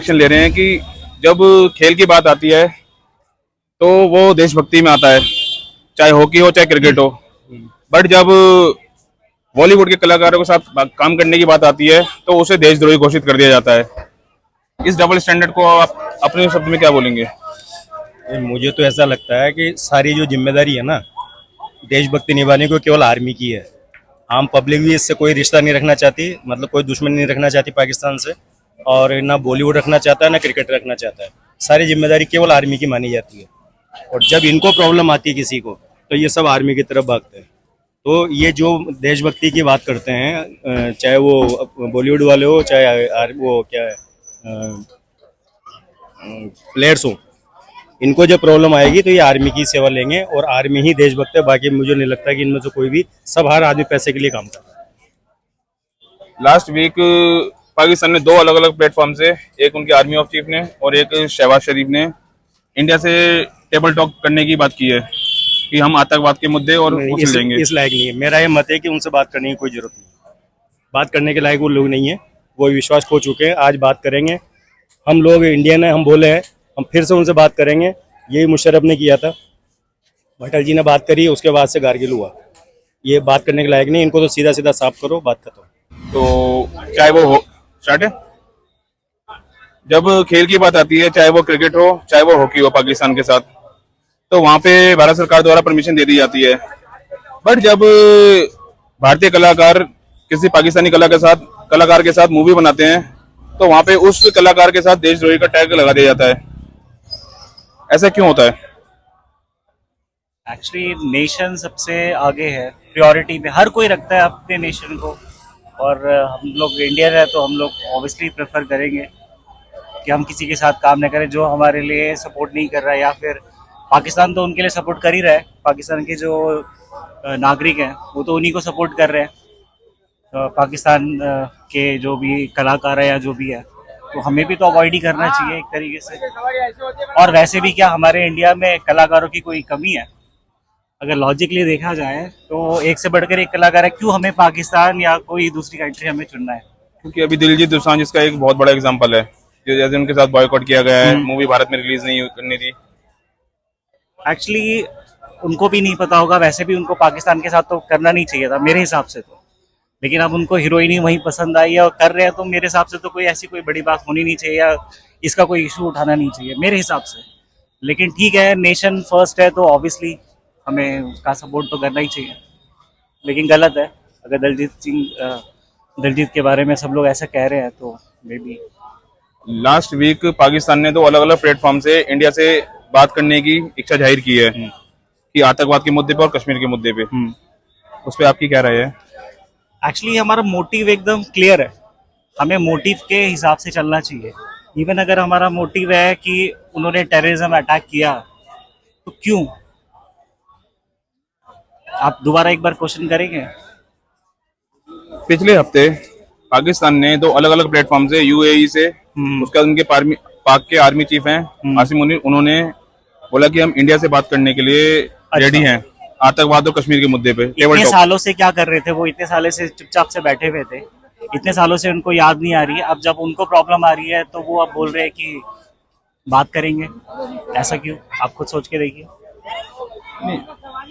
Action ले रहे हैं कि जब खेल की बात आती है तो वो देशभक्ति में आता है, चाहे हॉकी हो चाहे क्रिकेट हो। बट जब बॉलीवुड के कलाकारों के साथ काम करने की बात आती है तो उसे देशद्रोही घोषित कर दिया जाता है। इस डबल स्टैंडर्ड को आप अपने शब्द में क्या बोलेंगे? मुझे तो ऐसा लगता है कि सारी जो जिम्मेदारी है ना देशभक्ति निभाने को केवल आर्मी की है। आम पब्लिक भी इससे कोई रिश्ता नहीं रखना चाहती, मतलब कोई दुश्मनी नहीं रखना चाहती पाकिस्तान से, और ना बॉलीवुड रखना चाहता है ना क्रिकेट रखना चाहता है। सारी जिम्मेदारी केवल आर्मी की मानी जाती है, और जब इनको प्रॉब्लम आती है किसी को तो ये सब आर्मी की तरफ भागते हैं। तो ये जो देशभक्ति की बात करते हैं, चाहे वो बॉलीवुड वाले हो चाहे वो क्या है प्लेयर्स हो, इनको जब प्रॉब्लम आएगी तो ये आर्मी की सेवा लेंगे और आर्मी ही देशभक्त है। बाकी मुझे नहीं लगता कि इनमें से कोई भी, सब हर आदमी पैसे के लिए काम कर रहा है। लास्ट वीक पाकिस्तान ने दो अलग अलग प्लेटफॉर्म से, एक उनके आर्मी ऑफ चीफ ने और एक शहबाज शरीफ ने, इंडिया से टेबल टॉक करने की बात की है कि हम आतंकवाद के मुद्दे और उछल लेंगे। इस लायक नहीं है। मेरा ये मत है कि उनसे बात करने की कोई जरूरत नहीं। बात करने के लायक वो लोग नहीं है, वो विश्वास खो चुके हैं। आज बात करेंगे, हम लोग इंडियन है, हम बोले हैं, हम फिर से उनसे बात करेंगे। यही मुशर्रफ ने किया था, अटल जी ने बात करी, उसके बाद से कारगिल हुआ। ये बात करने के लायक नहीं, इनको तो सीधा सीधा साफ करो, बात खत्म। तो चाहे वो हो स्टार्ट है, जब खेल की बात आती है, चाहे वो क्रिकेट हो चाहे वो हॉकी हो पाकिस्तान के साथ, तो वहां पे भारत सरकार द्वारा परमिशन दे दी जाती है। बट जब भारतीय कलाकार किसी पाकिस्तानी कलाकार के साथ मूवी बनाते हैं तो वहां पे उस कलाकार के साथ देशद्रोही का टैग लगा दिया जाता है। ऐसा क्यों होता है? एक्चुअली नेशन सबसे आगे है, प्रायोरिटी में हर कोई रखता है अपने नेशन को। और हम लोग इंडियन है तो हम लोग ऑब्वियसली प्रेफर करेंगे कि हम किसी के साथ काम न करें जो हमारे लिए सपोर्ट नहीं कर रहा है, या फिर पाकिस्तान तो उनके लिए सपोर्ट कर ही रहा है। पाकिस्तान के जो नागरिक हैं वो तो उन्हीं को सपोर्ट कर रहे हैं। पाकिस्तान के जो भी कलाकार है या जो भी है, तो हमें भी तो अवॉइड ही करना चाहिए एक तरीके से। और वैसे भी क्या हमारे इंडिया में कलाकारों की कोई कमी है? अगर लॉजिकली देखा जाए तो एक से बढ़कर एक कलाकार है, क्यों हमें पाकिस्तान या कोई दूसरी कंट्री हमें चुनना है? क्योंकि अभी दिलजीत दोसांझ इसका एक बहुत बड़ा एग्जांपल है, जो जैसे उनके साथ बॉयकॉट किया गया है, मूवी भारत में रिलीज नहीं करनी थी। एक्चुअली उनको भी नहीं पता होगा, वैसे भी उनको पाकिस्तान के साथ तो करना नहीं चाहिए था मेरे हिसाब से तो। लेकिन अब उनको हीरोइन ही वहीं पसंद आई है और कर रहे हैं, तो मेरे हिसाब से तो कोई ऐसी कोई बड़ी बात होनी नहीं चाहिए या इसका कोई इशू उठाना नहीं चाहिए मेरे हिसाब से। लेकिन ठीक है, नेशन फर्स्ट है तो ऑब्वियसली हमें उसका सपोर्ट तो करना ही चाहिए। लेकिन गलत है अगर दिलजीत के बारे में सब लोग ऐसा कह रहे हैं तो maybe. Last week Pakistan ने दो अलग अलग प्लेटफॉर्म से इंडिया से बात करने की इच्छा जाहिर की है कि आतंकवाद के मुद्दे पे और कश्मीर के मुद्दे पे। उस पर आपकी क्या राय है? एक्चुअली हमारा मोटिव एकदम क्लियर है, हमें मोटिव के हिसाब से चलना चाहिए। इवन अगर हमारा मोटिव है कि उन्होंने टेररिज्म अटैक किया तो क्यों? आप दोबारा एक बार क्वेश्चन करेंगे? पिछले हफ्ते पाकिस्तान ने दो अलग अलग प्लेटफॉर्म से, यूएई से, उसके बाद उनके पाक के आर्मी चीफ हैं आसिम मुनीर, उन्होंने बोला कि हम इंडिया से बात करने के लिए रेडी हैं आतंकवाद और कश्मीर के मुद्दे पे। इतने सालों से क्या कर रहे थे वो? इतने सालों से चुपचाप से बैठे हुए थे, इतने सालों से उनको याद नहीं आ रही है। अब जब उनको प्रॉब्लम आ रही है तो वो अब बोल रहे हैं कि बात करेंगे। ऐसा क्यों? आप खुद सोच के देखिए।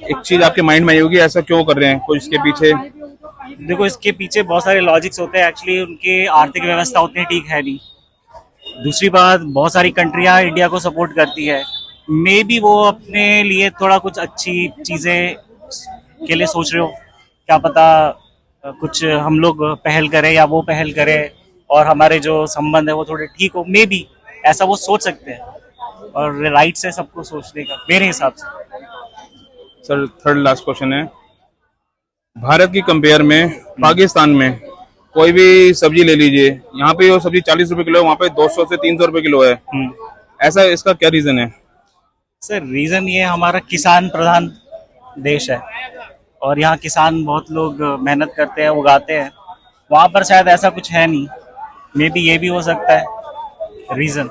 एक चीज आपके माइंड में आई होगी, ऐसा क्यों कर रहे हैं? कुछ इसके पीछे देखो, इसके पीछे बहुत सारे लॉजिक्स होते हैं। एक्चुअली उनकी आर्थिक व्यवस्था उतनी ठीक है नहीं। दूसरी बात, बहुत सारी कंट्रियां इंडिया को सपोर्ट करती है। मे बी वो अपने लिए थोड़ा कुछ अच्छी चीजें के लिए सोच रहे हो, क्या पता कुछ हम लोग पहल करें या वो पहल करें और हमारे जो संबंध है वो थोड़े ठीक हो। मे बी ऐसा वो सोच सकते हैं, और राइट से सबको सोचने का मेरे हिसाब से। सर, थर्ड लास्ट क्वेश्चन है, भारत की कंपेयर में पाकिस्तान में कोई भी सब्जी ले लीजिए, यहाँ पे वो सब्जी 40 रुपए किलो है, वहाँ पे 200 से 300 रुपए किलो है। ऐसा, इसका क्या रीजन है? सर रीजन ये हमारा किसान प्रधान देश है, और यहाँ किसान बहुत लोग मेहनत करते हैं, उगाते हैं। वहाँ पर शायद ऐसा कुछ है नहीं। मे बी ये भी हो सकता है रीजन।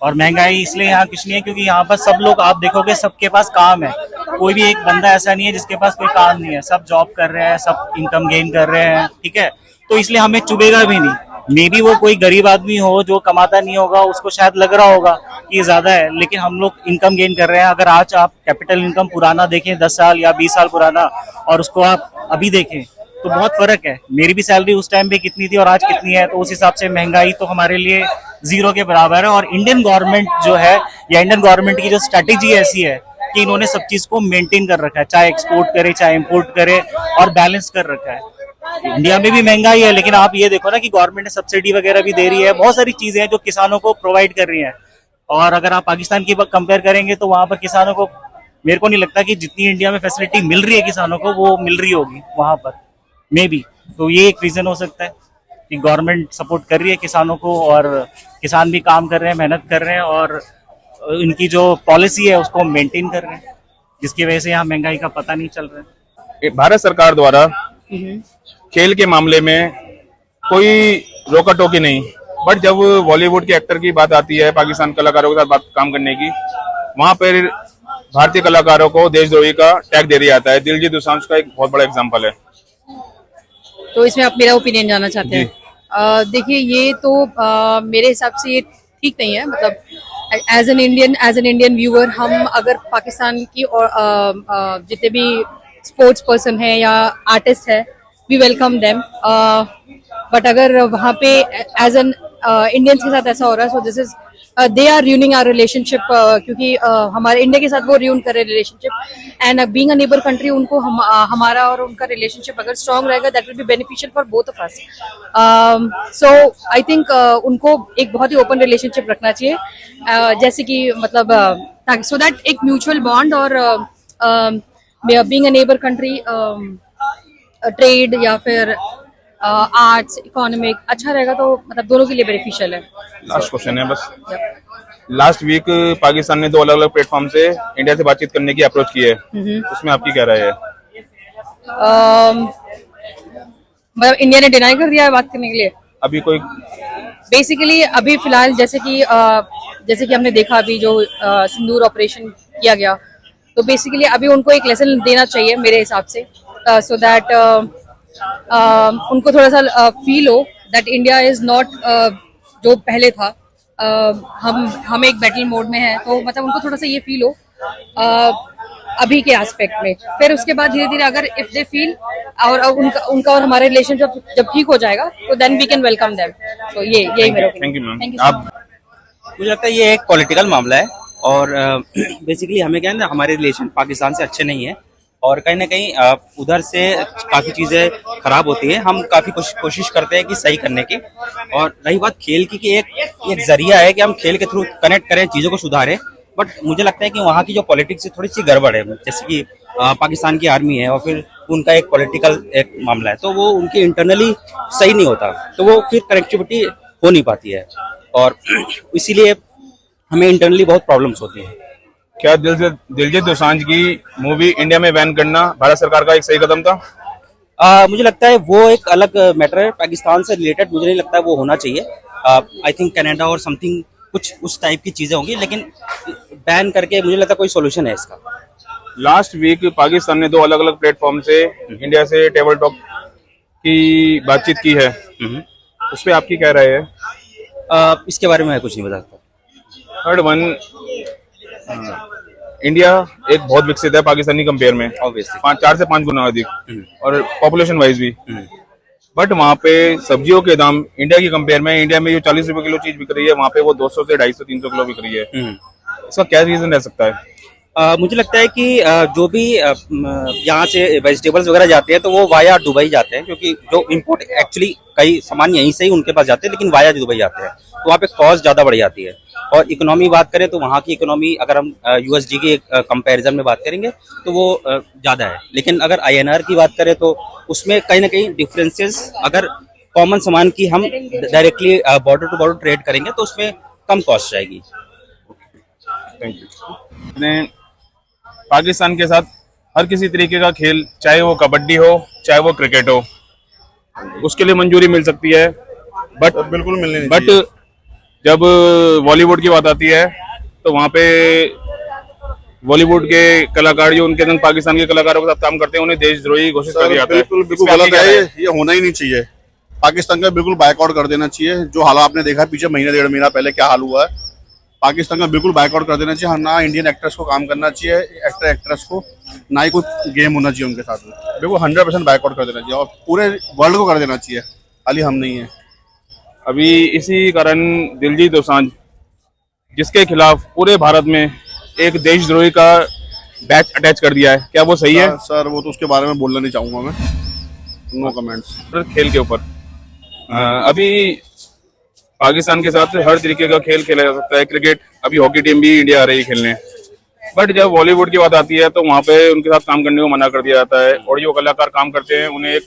और महंगाई इसलिए यहाँ कुछ नहीं है क्योंकि यहाँ पर सब लोग, आप देखोगे सबके पास काम है। कोई भी एक बंदा ऐसा नहीं है जिसके पास कोई काम नहीं है। सब जॉब कर रहे हैं, सब इनकम गेन कर रहे हैं, ठीक है? तो इसलिए हमें चुभेगा भी नहीं। मे बी वो कोई गरीब आदमी हो जो कमाता नहीं होगा, उसको शायद लग रहा होगा कि ये ज्यादा है, लेकिन हम लोग इनकम गेन कर रहे हैं। अगर आज आप कैपिटल इनकम पुराना देखें 10 साल या 20 साल पुराना, और उसको आप अभी देखें तो बहुत फर्क है। मेरी भी सैलरी उस टाइम पे कितनी थी और आज कितनी है, तो उस हिसाब से महंगाई तो हमारे लिए जीरो के बराबर है। और इंडियन गवर्नमेंट जो है, या इंडियन गवर्नमेंट की जो स्ट्रेटेजी ऐसी है कि इन्होंने सब चीज को मेंटेन कर रखा है, चाहे एक्सपोर्ट करे चाहे इंपोर्ट करे, और बैलेंस कर रखा है। इंडिया में भी महंगाई है, लेकिन आप ये देखो ना कि गवर्नमेंट ने सब्सिडी वगैरह भी दे रही है, बहुत सारी चीजें हैं जो किसानों को प्रोवाइड कर रही हैं। और अगर आप पाकिस्तान की कंपेयर करेंगे तो वहां पर किसानों को, मेरे को नहीं लगता कि जितनी इंडिया में फैसिलिटी मिल रही है किसानों को वो मिल रही होगी वहां पर, मे बी। तो ये एक रीजन हो सकता है कि गवर्नमेंट सपोर्ट कर रही है किसानों को, और किसान भी काम कर रहे हैं, मेहनत कर रहे हैं, और इनकी जो पॉलिसी है उसको मेंटेन कर रहे हैं, जिसकी वजह से यहाँ महंगाई का पता नहीं चल रहा है। भारत सरकार द्वारा खेल के मामले में कोई रोका टोकी नहीं, बट जब बॉलीवुड के एक्टर की बात आती है, पाकिस्तान कलाकारों के साथ काम करने की, वहां पर भारतीय कलाकारों को देशद्रोही का टैग दे दिया जाता है। दिलजीत दोसांझ का एक बहुत बड़ा एग्जांपल है। तो इसमें आप मेरा ओपिनियन जानना चाहते हैं? देखिए, ये तो मेरे हिसाब से ये ठीक नहीं है। मतलब एज एन इंडियन व्यूअर, हम अगर पाकिस्तान की और जितने भी स्पोर्ट्स पर्सन है या आर्टिस्ट है, वी वेलकम देम। बट अगर वहाँ पे एज एन इंडियंस के साथ ऐसा हो रहा है, so this is they are ruining our relationship, क्योंकि हमारे इंडिया के साथ वो ruin कर रहे हैं relationship. And being a neighbour country, उनको हमारा और उनका रिलेशनशिप अगर स्ट्रांग रहेगा, that will be beneficial for both of us. So I think उनको एक बहुत ही ओपन रिलेशनशिप रखना चाहिए, जैसे कि मतलब सो दैट एक म्यूचुअल बॉन्ड और being a neighbour country, trade या फिर आर्ट्स, इकोनॉमिक अच्छा रहेगा, तो मतलब दोनों के लिए बेनिफिशियल है। लास्ट क्वेश्चन है बस। लास्ट वीक पाकिस्तान ने 2 अलग अलग प्लेटफॉर्म से इंडिया से बातचीत करने की अप्रोच की है, उसमें आपकी क्या राय है? मतलब इंडिया ने डिनाई कर दिया है बात करने के लिए। अभी कोई बेसिकली अभी फिलहाल जैसे कि हमने देखा अभी जो सिंदूर ऑपरेशन किया गया, तो बेसिकली अभी उनको एक लेसन देना चाहिए मेरे हिसाब से, सो दैट उनको थोड़ा सा फील हो दैट इंडिया इज नॉट जो पहले था, हम एक बैटल मोड में हैं, तो मतलब उनको थोड़ा सा ये फील हो अभी के एस्पेक्ट में। फिर उसके बाद धीरे धीरे अगर इफ दे फील और उनका और हमारा रिलेशन जब ठीक हो जाएगा, तो then we can welcome them. तो यही मेरा thank you ma'am. Thank you. आप मुझे लगता है ये एक पॉलिटिकल मामला है, और बेसिकली हमें क्या है ना, हमारे रिलेशन पाकिस्तान से अच्छे नहीं है, और कहीं ना कहीं उधर से काफ़ी चीज़ें खराब होती है। हम काफ़ी कोशिश करते हैं कि सही करने की। और रही बात खेल की एक जरिया है कि हम खेल के थ्रू कनेक्ट करें, चीज़ों को सुधारें, बट मुझे लगता है कि वहाँ की जो पॉलिटिक्स है थोड़ी सी गड़बड़ है। जैसे कि पाकिस्तान की आर्मी है और फिर उनका एक पॉलिटिकल एक मामला है, तो वो उनकी इंटरनली सही नहीं होता, तो वो फिर कनेक्टिविटी हो नहीं पाती है, और इसीलिए हमें इंटरनली बहुत प्रॉब्लम्स होती हैं। क्या दिलजीत दोसांझ की मूवी इंडिया में बैन करना भारत सरकार का एक सही कदम था? मुझे लगता है वो एक अलग मैटर है, पाकिस्तान से रिलेटेड मुझे नहीं लगता है वो होना चाहिए। आई थिंक कनाडा और समथिंग कुछ उस टाइप की चीजें होंगी, लेकिन बैन करके मुझे लगता है कोई सोल्यूशन है इसका। लास्ट वीक पाकिस्तान ने 2 अलग अलग प्लेटफॉर्म से इंडिया से टेबल टॉक की बातचीत की है, उस पर आपकी क्या राय है? इसके बारे में मैं कुछ नहीं बता सकता। थर्ड वन, इंडिया एक बहुत विकसित है पाकिस्तानी कंपेयर में, ऑब्वियसली 4 से 5 गुना अधिक, और पॉपुलेशन वाइज भी। बट वहाँ पे सब्जियों के दाम इंडिया की कंपेयर में, इंडिया में जो 40 रुपए किलो चीज बिक रही है, वहाँ पे वो 200 से 250-300 किलो बिक रही है। इसका क्या रीजन रह सकता है? मुझे लगता है कि जो भी यहाँ से वेजिटेबल्स वगैरह जाते हैं तो वो वाया दुबई जाते हैं, क्योंकि जो इंपोर्ट एक्चुअली कई सामान यहीं से ही उनके पास जाते हैं, लेकिन वाया दुबई जाते हैं, तो वहाँ पे कॉस्ट ज़्यादा बढ़ जाती है। और इकोनॉमी बात करें तो वहाँ की इकोनॉमी अगर हम USD के कंपैरिजन में बात करेंगे तो वो ज़्यादा है, लेकिन अगर INR की बात करें तो उसमें कहीं ना कहीं डिफरेंसेस, अगर कॉमन सामान की हम directly border to border trade करेंगे तो उसमें कम कॉस्ट जाएगी। Thank you. पाकिस्तान के साथ हर किसी तरीके का खेल, चाहे वो कबड्डी हो चाहे वो क्रिकेट हो, उसके लिए मंजूरी मिल सकती है, बट बिल्कुल मिलनी नहीं बट जब बॉलीवुड की बात आती है तो वहाँ पे बॉलीवुड के कलाकार जो उनके संग पाकिस्तान के कलाकारों के साथ काम करते हैं, उन्हें देशद्रोही घोषित कर दिया जाता है। बिल्कुल गलत है, ये होना ही नहीं चाहिए। पाकिस्तान का बिल्कुल बायकॉट कर देना चाहिए। जो हाल आपने देखा है पीछे महीने 1.5 महीना पहले क्या हाल हुआ है, पाकिस्तान का बिल्कुल बायकॉट कर देना चाहिए। हाँ, ना इंडियन एक्टर्स को काम करना चाहिए, एक्टर एक्ट्रेस को, ना ही कोई गेम होना चाहिए उनके साथ में। बिल्कुल 100% बायकॉट कर देना चाहिए और पूरे वर्ल्ड को कर देना चाहिए, खाली हम नहीं है। अभी इसी कारण दिलजीत दोसांझ, जिसके खिलाफ पूरे भारत में एक देशद्रोही का बैच अटैच कर दिया है, क्या वो सही है? सर वो तो उसके बारे में बोलना नहीं चाहूंगा मैं, नो कमेंट्स। खेल के ऊपर अभी पाकिस्तान के साथ हर तरीके का खेल खेला जा सकता है, क्रिकेट, अभी हॉकी टीम भी इंडिया आ रही है खेलने, बट जब बॉलीवुड की बात आती है तो वहाँ पे उनके साथ काम करने को मना कर दिया जाता है और जो कलाकार काम करते हैं उन्हें एक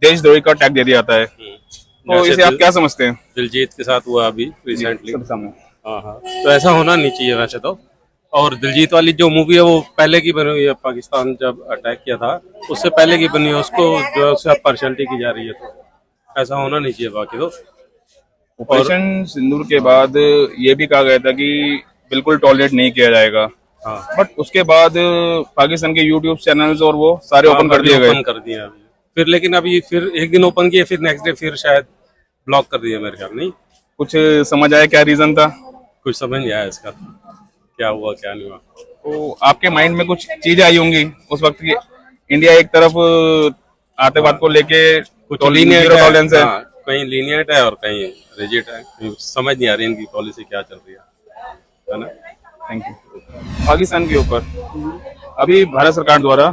देशद्रोही का टैग दे दिया जाता है। तो इसे आप क्या समझते हैं? दिलजीत के साथ हुआ अभी रिसेंटली। सबके सामने। हाँ हाँ, तो ऐसा होना नहीं चाहिए वैसे तो। और दिलजीत वाली जो मूवी है वो पहले की बनी हुई है, पाकिस्तान जब अटैक किया था उससे पहले की बनी है, उसको जो है उससे पार्शलिटी की जा रही है, तो ऐसा होना नहीं चाहिए। बाकी तो ऑपरेशन सिंदूर के बाद ये भी कहा गया था कि बिल्कुल टॉलरेट नहीं किया जाएगा, हाँ, बट उसके बाद पाकिस्तान के यूट्यूब चैनल्स और वो सारे ओपन कर दिए गए। ओपन कर दिए अभी फिर, लेकिन अभी फिर एक दिन ओपन किए, फिर नेक्स्ट डे फिर शायद ब्लॉक कर दिया मेरे ख्याल। नहीं कुछ समझ आया क्या रीजन था? कुछ समझ नहीं आया इसका, क्या हुआ क्या नहीं हुआ। तो आपके माइंड में कुछ चीजें आई होंगी उस वक्त की, इंडिया एक तरफ आतंकवाद को लेके कुछ zero लीनियंट tolerance है, है, कहीं लीनियंट है और कहीं रिजिड है, कहीं समझ नहीं आ रही इनकी पॉलिसी क्या चल रही है ना। Thank you. पाकिस्तान के ऊपर अभी भारत सरकार द्वारा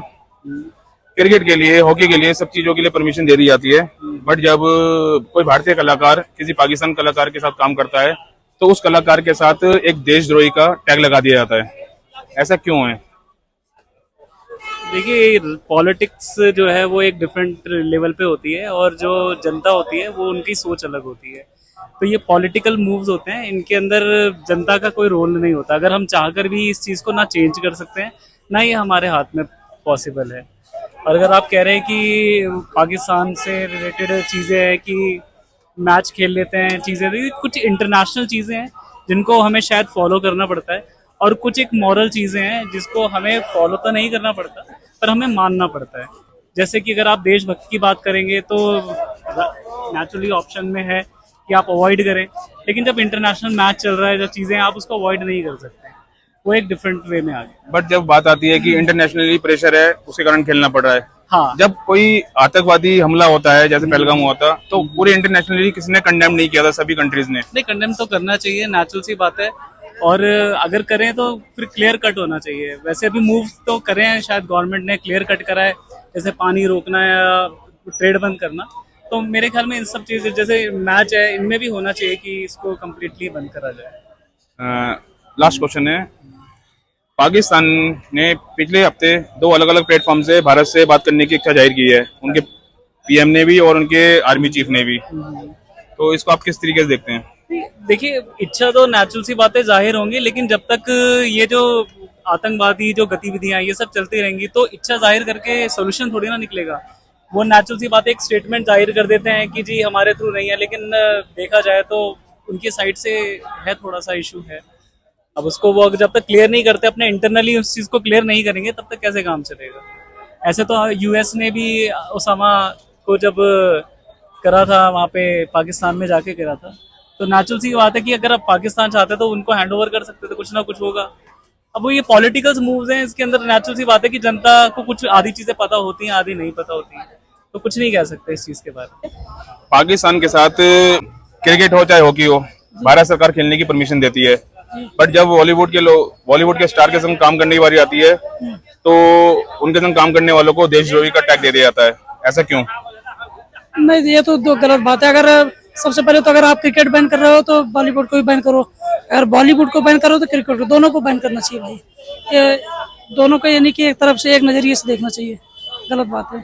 क्रिकेट के लिए, हॉकी के लिए, सब चीजों के लिए परमिशन दे दी जाती है, बट जब कोई भारतीय कलाकार किसी पाकिस्तान कलाकार के साथ काम करता है तो उस कलाकार के साथ एक देशद्रोही का टैग लगा दिया जाता है, ऐसा क्यों है? देखिए, पॉलिटिक्स जो है वो एक डिफरेंट लेवल पे होती है और जो जनता होती है वो उनकी सोच अलग होती है। तो ये पॉलिटिकल मूव्स होते हैं, इनके अंदर जनता का कोई रोल नहीं होता। अगर हम चाहकर भी इस चीज़ को ना चेंज कर सकते हैं, ना ये हमारे हाथ में पॉसिबल है। और अगर आप कह रहे हैं कि पाकिस्तान से रिलेटेड चीज़ें हैं कि मैच खेल लेते हैं, चीज़ें, कुछ इंटरनेशनल चीज़ें हैं जिनको हमें शायद फॉलो करना पड़ता है, और कुछ एक मॉरल चीज़ें हैं जिसको हमें फॉलो तो नहीं करना पड़ता पर हमें मानना पड़ता है। जैसे कि अगर आप देशभक्ति की बात करेंगे तो नेचुरली ऑप्शन में है कि आप अवॉइड करें, लेकिन जब इंटरनेशनल मैच चल रहा है, जो चीज़ें आप उसको अवॉइड नहीं कर सकते, वो एक डिफरेंट वे में आ गया। बट जब बात आती है कि इंटरनेशनली प्रेशर है उसके कारण खेलना पड़ रहा है, हाँ, जब कोई आतंकवादी हमला होता है जैसे पहलगाम हुआ था तो पूरे इंटरनेशनली किसी ने कंडेम नहीं किया था, सभी कंट्रीज ने। नहीं, कंडेम तो करना चाहिए, नेचुरल सी बात है, और अगर करें तो फिर क्लियर कट होना चाहिए। वैसे अभी मूव तो करे हैं, शायद गवर्नमेंट ने क्लियर कट करा है, जैसे पानी रोकना या ट्रेड बंद करना, तो मेरे ख्याल में इन सब चीजें जैसे मैच है इनमें भी होना चाहिए कि इसको कम्प्लीटली बंद करा जाए। लास्ट क्वेश्चन है, पाकिस्तान ने पिछले हफ्ते 2 अलग अलग प्लेटफॉर्म से भारत से बात करने की इच्छा जाहिर की है, उनके पीएम ने भी और उनके आर्मी चीफ ने भी, तो इसको आप किस तरीके से देखते हैं? देखिए, इच्छा तो नेचुरल सी बातें जाहिर होंगी, लेकिन जब तक ये जो आतंकवादी जो गतिविधियां ये सब चलती रहेंगी तो इच्छा जाहिर करके सोल्यूशन थोड़ी ना निकलेगा। वो नेचुरल सी बात, एक स्टेटमेंट जाहिर कर देते हैं कि जी हमारे थ्रू नहीं है, लेकिन देखा जाए तो उनकी साइड से है, थोड़ा सा इशू है। अब उसको वो जब तक क्लियर नहीं करते, अपने इंटरनली उस चीज को क्लियर नहीं करेंगे, तब तक कैसे काम चलेगा? ऐसे तो यूएस ने भी ओसामा को जब करा था वहाँ पे पाकिस्तान में जाके करा था, तो नेचुरल सी बात है कि अगर आप पाकिस्तान चाहते तो उनको हैंड ओवर कर सकते थे, कुछ ना कुछ होगा। अब वो ये पॉलिटिकल मूव्स हैं, इसके अंदर नेचुरल सी बात है कि जनता को कुछ आधी चीजें पता होती हैं, आधी नहीं पता होती हैं, तो कुछ नहीं कह सकते इस चीज के बारे में। पाकिस्तान के साथ क्रिकेट हो चाहे हॉकी हो, भारत सरकार खेलने की परमिशन देती है, बट जब बॉलीवुड के स्टार के संग काम करने की बारी आती है तो उनके संग काम करने वालों को देशद्रोही का टैग दे दिया जाता है, ऐसा क्यों? नहीं, ये तो दो गलत बात है। अगर सबसे पहले तो अगर आप क्रिकेट बैन कर रहे हो तो बॉलीवुड को भी बैन करो, अगर बॉलीवुड को बैन करो तो क्रिकेट को, दोनों को बैन करना चाहिए भाई। ये दोनों को, यानी कि एक तरफ से एक नजरिए से देखना चाहिए, गलत बात है।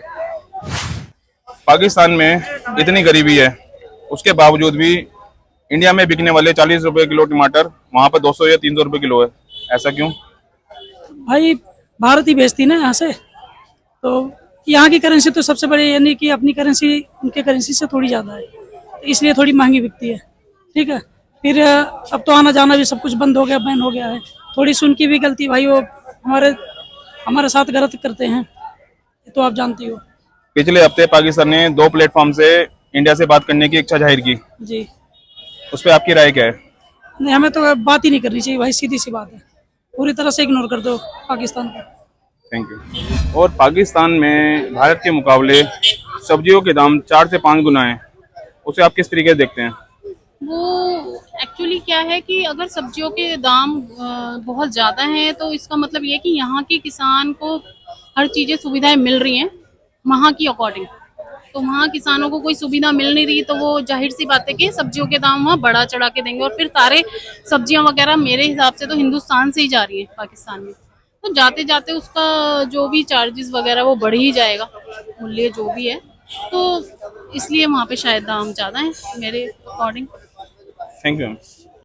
पाकिस्तान में इतनी गरीबी है, उसके बावजूद भी इंडिया में बिकने वाले 40 रुपए किलो टमाटर वहाँ पर 200 या 300 रुपए किलो है, ऐसा क्यों? भाई भारत ही बेचती ना यहाँ से, तो यहाँ की करेंसी तो सबसे बड़ी, यानी कि अपनी करेंसी उनके करेंसी से थोड़ी ज़्यादा है, इसलिए थोड़ी महंगी बिकती है। ठीक है, फिर अब तो आना जाना भी सब कुछ बंद हो गया, बैन हो गया है। थोड़ी सी उनकी भी गलती भाई, वो हमारे साथ गलत करते हैं, तो आप जानती हो। पिछले हफ्ते पाकिस्तान ने 2 प्लेटफॉर्म से इंडिया से बात करने की इच्छा जाहिर की, जी उस पर आपकी राय क्या है? नहीं, हमें तो बात ही नहीं करनी चाहिए भाई, सीधी सी बात है, पूरी तरह से इग्नोर कर दो पाकिस्तान को। Thank you. और पाकिस्तान में भारत के मुकाबले सब्जियों के दाम 4 से 5 गुना हैं, उसे आप किस तरीके से देखते हैं? वो एक्चुअली क्या है कि अगर सब्जियों के दाम बहुत ज़्यादा हैं तो इसका मतलब ये है कि यहाँ के किसान को हर चीज़ें सुविधाएं मिल रही हैं वहाँ की अकॉर्डिंग। तो वहाँ किसानों को कोई सुविधा मिल नहीं रही तो वो जाहिर सी बात है कि सब्जियों के दाम वहाँ बढ़ा चढ़ा के देंगे, और फिर सारे सब्जियां वगैरह मेरे हिसाब से तो हिंदुस्तान से ही जा रही है पाकिस्तान में, तो जाते जाते उसका जो भी चार्जेस वगैरह वो बढ़ ही जाएगा, मूल्य जो भी है, तो इसलिए वहाँ पे शायद दाम ज़्यादा है मेरे अकॉर्डिंग। Thank you ma'am.